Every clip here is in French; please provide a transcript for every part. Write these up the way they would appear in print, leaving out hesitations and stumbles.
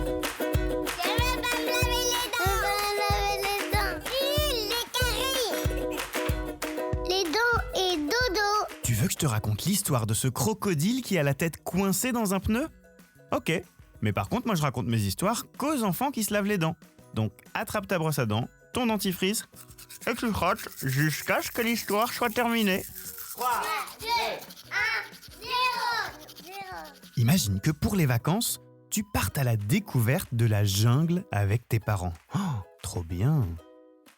Je veux pas me laver les dents. Je veux laver les dents. Les caries. Les dents et dodo. Tu veux que je te raconte l'histoire de ce crocodile qui a la tête coincée dans un pneu ? Ok, mais par contre, moi je raconte mes histoires qu'aux enfants qui se lavent les dents. Donc attrape ta brosse à dents, ton dentifrice, et tu frottes jusqu'à ce que l'histoire soit terminée. 3, 2, 1, 0. Imagine que pour les vacances, tu partes à la découverte de la jungle avec tes parents. Oh, trop bien!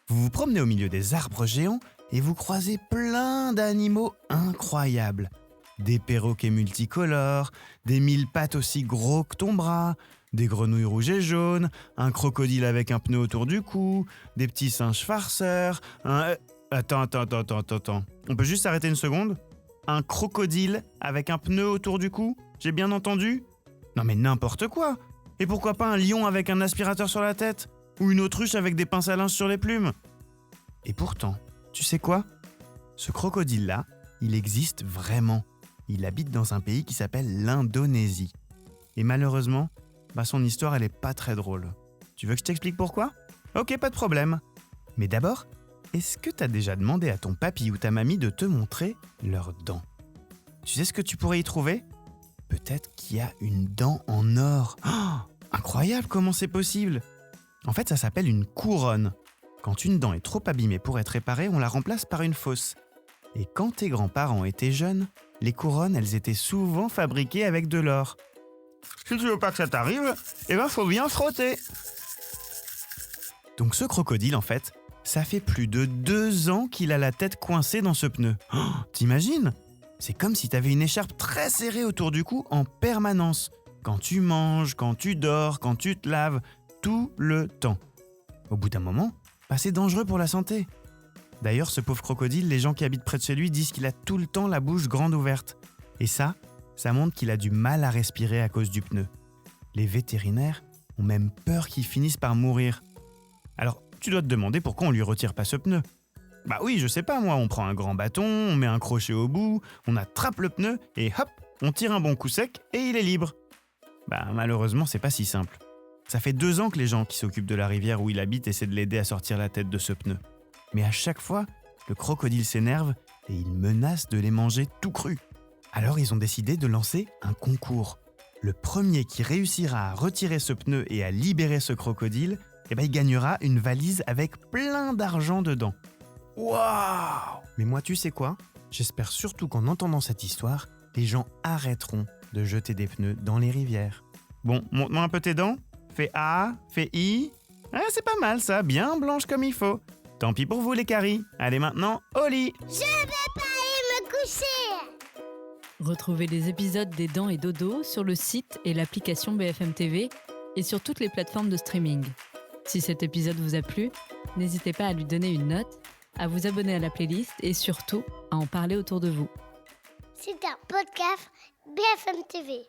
Vous vous promenez au milieu des arbres géants et vous croisez plein d'animaux incroyables. Des perroquets multicolores, des 1000 pattes aussi gros que ton bras, des grenouilles rouges et jaunes, un crocodile avec un pneu autour du cou, des petits singes farceurs, Attends. On peut juste s'arrêter une seconde ? Un crocodile avec un pneu autour du cou ? J'ai bien entendu ? Non mais n'importe quoi ! Et pourquoi pas un lion avec un aspirateur sur la tête ? Ou une autruche avec des pinces à linge sur les plumes ? Et pourtant, tu sais quoi ? Ce crocodile-là, il existe vraiment. Il habite dans un pays qui s'appelle l'Indonésie. Et malheureusement, son histoire, elle est pas très drôle. Tu veux que je t'explique pourquoi ? Ok, pas de problème. Mais d'abord, est-ce que t'as déjà demandé à ton papy ou ta mamie de te montrer leurs dents ? Tu sais ce que tu pourrais y trouver ? Peut-être qu'il y a une dent en or. Oh, incroyable, comment c'est possible ? En fait, ça s'appelle une couronne. Quand une dent est trop abîmée pour être réparée, on la remplace par une fausse. Et quand tes grands-parents étaient jeunes, les couronnes, elles étaient souvent fabriquées avec de l'or. Si tu veux pas que ça t'arrive, faut bien frotter. Donc ce crocodile, en fait, ça fait plus de 2 ans qu'il a la tête coincée dans ce pneu. Oh, t'imagines ? C'est comme si t'avais une écharpe très serrée autour du cou en permanence. Quand tu manges, quand tu dors, quand tu te laves, tout le temps. Au bout d'un moment, c'est dangereux pour la santé. D'ailleurs, ce pauvre crocodile, les gens qui habitent près de chez lui disent qu'il a tout le temps la bouche grande ouverte. Et ça montre qu'il a du mal à respirer à cause du pneu. Les vétérinaires ont même peur qu'il finisse par mourir. Alors, tu dois te demander pourquoi on lui retire pas ce pneu. Oui, je sais pas moi, on prend un grand bâton, on met un crochet au bout, on attrape le pneu et hop, on tire un bon coup sec et il est libre. Malheureusement, c'est pas si simple. Ça fait 2 ans que les gens qui s'occupent de la rivière où il habite essaient de l'aider à sortir la tête de ce pneu. Mais à chaque fois, le crocodile s'énerve et il menace de les manger tout crus. Alors ils ont décidé de lancer un concours. Le premier qui réussira à retirer ce pneu et à libérer ce crocodile, il gagnera une valise avec plein d'argent dedans. Waouh ! Mais moi, tu sais quoi ? J'espère surtout qu'en entendant cette histoire, les gens arrêteront de jeter des pneus dans les rivières. Bon, montre-moi un peu tes dents. Fais A, fais I. C'est pas mal ça, bien blanche comme il faut. Tant pis pour vous les caries. Allez maintenant, au lit. Je vais pas aller me coucher. Retrouvez les épisodes des Dents et Dodo sur le site et l'application BFM TV et sur toutes les plateformes de streaming. Si cet épisode vous a plu, n'hésitez pas à lui donner une note, à vous abonner à la playlist et surtout à en parler autour de vous. C'est un podcast BFM TV.